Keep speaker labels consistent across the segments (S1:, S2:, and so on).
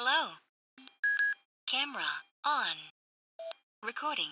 S1: Hello. Camera on. Recording.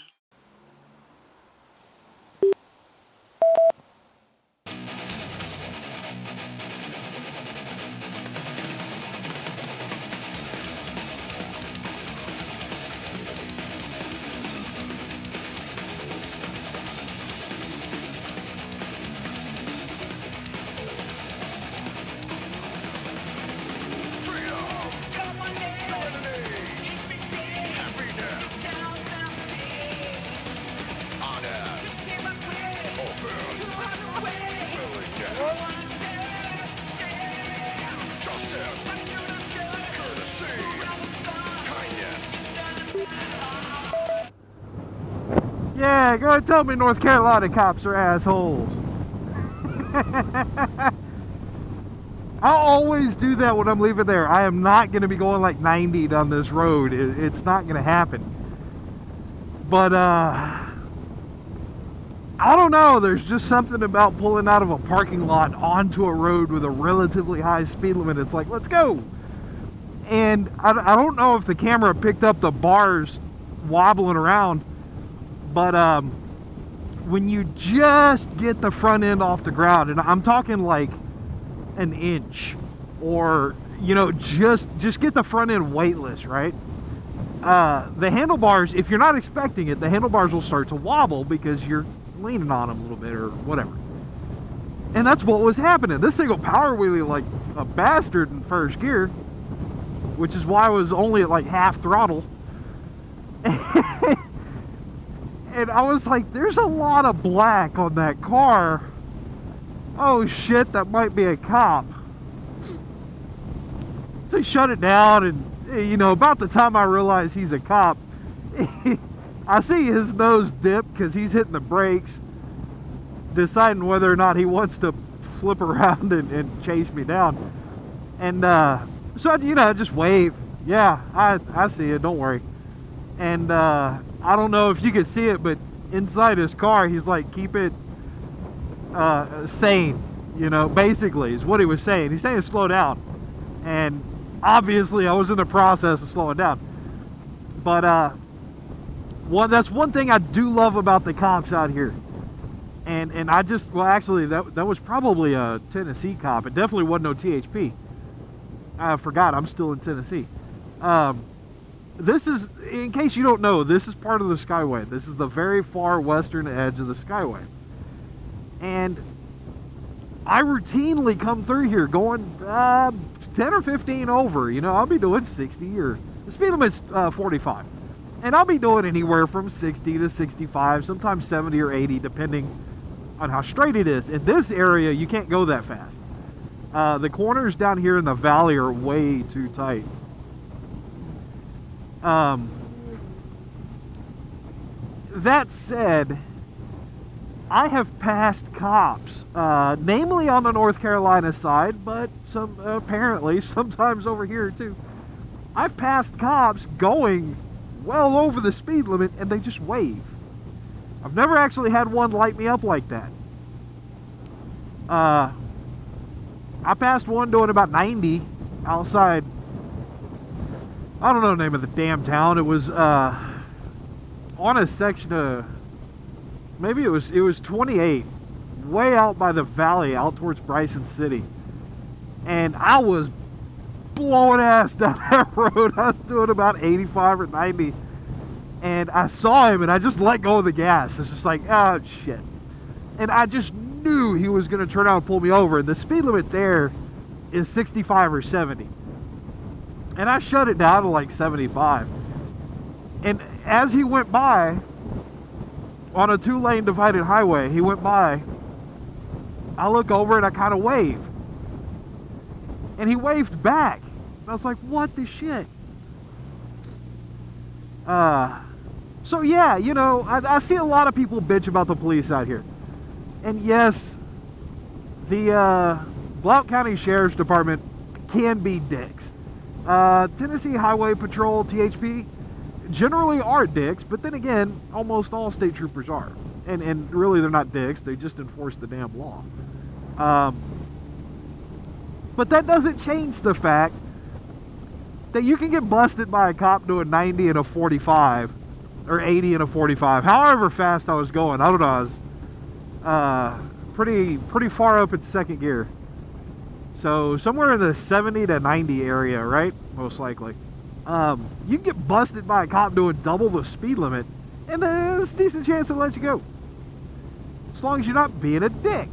S2: Yeah, go ahead and tell me North Carolina cops are assholes. I'll always do that when I'm leaving there. I am not going to be going like 90 down this road. It's not going to happen. But, I don't know. There's just something about pulling out of a parking lot onto a road with a relatively high speed limit. It's like, let's go. And I don't know if the camera picked up the bars wobbling around. But when you just get the front end off the ground, and I'm talking like an inch, or you know, just get the front end weightless, right? The handlebars, if you're not expecting it, the handlebars will start to wobble because you're leaning on them a little bit or whatever. And that's what was happening. This thing will power wheelie like a bastard in first gear, which is why I was only at like half throttle. And I was like, there's a lot of black on that car. Oh shit, that might be a cop. So he shut it down, and you know, about the time I realized he's a cop, I see his nose dip because he's hitting the brakes, deciding whether or not he wants to flip around and chase me down. And so, you know, just wave. Yeah, I see it, don't worry. And I don't know if you could see it, but inside his car, he's like, keep it sane, you know, basically is what he was saying. He's saying slow down. And obviously I was in the process of slowing down. But that's one thing I do love about the cops out here. And I just, well, actually, that was probably a Tennessee cop. It definitely wasn't no THP. I forgot, I'm still in Tennessee. This is, in case you don't know, this is part of the Skyway. This is the very far western edge of the Skyway. And I routinely come through here going 10 or 15 over. You know, I'll be doing 60 or, the speed limit's 45. And I'll be doing anywhere from 60 to 65, sometimes 70 or 80, depending on how straight it is. In this area, you can't go that fast. The corners down here in the valley are way too tight. That said, I have passed cops, namely on the North Carolina side, but apparently sometimes over here too. I've passed cops going well over the speed limit and they just wave. I've never actually had one light me up like that. I passed one doing about 90 outside. I don't know the name of the damn town. It was on a section of, maybe it was 28, way out by the valley, out towards Bryson City. And I was blowing ass down that road. I was doing about 85 or 90. And I saw him and I just let go of the gas. It's just like, oh shit. And I just knew he was going to turn out and pull me over. And the speed limit there is 65 or 70. And I shut it down to like 75. And as he went by, on a 2-lane divided highway, he went by, I look over and I kind of wave. And he waved back. And I was like, what the shit? So yeah, you know, I see a lot of people bitch about the police out here. And yes, the Blount County Sheriff's Department can be dicks. Tennessee Highway Patrol, THP, generally are dicks, but then again, almost all state troopers are. And really they're not dicks, they just enforce the damn law. But that doesn't change the fact that you can get busted by a cop doing 90 in a 45 or 80 in a 45, however fast I was going. I don't know, I was pretty far up in second gear, so somewhere in the 70 to 90 area, right? Most likely. You can get busted by a cop doing double the speed limit, and there's a decent chance they'll let you go, as long as you're not being a dick,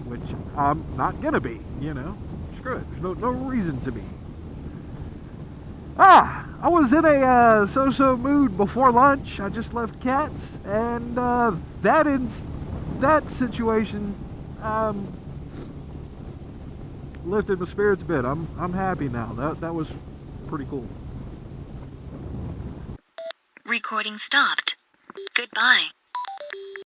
S2: which I'm not gonna be, you know. Screw it, there's no reason to be. I was in a so-so mood before lunch. I just left Cats, and that situation lifted my spirits a bit. I'm happy now. That was pretty cool.
S1: Recording stopped. Goodbye.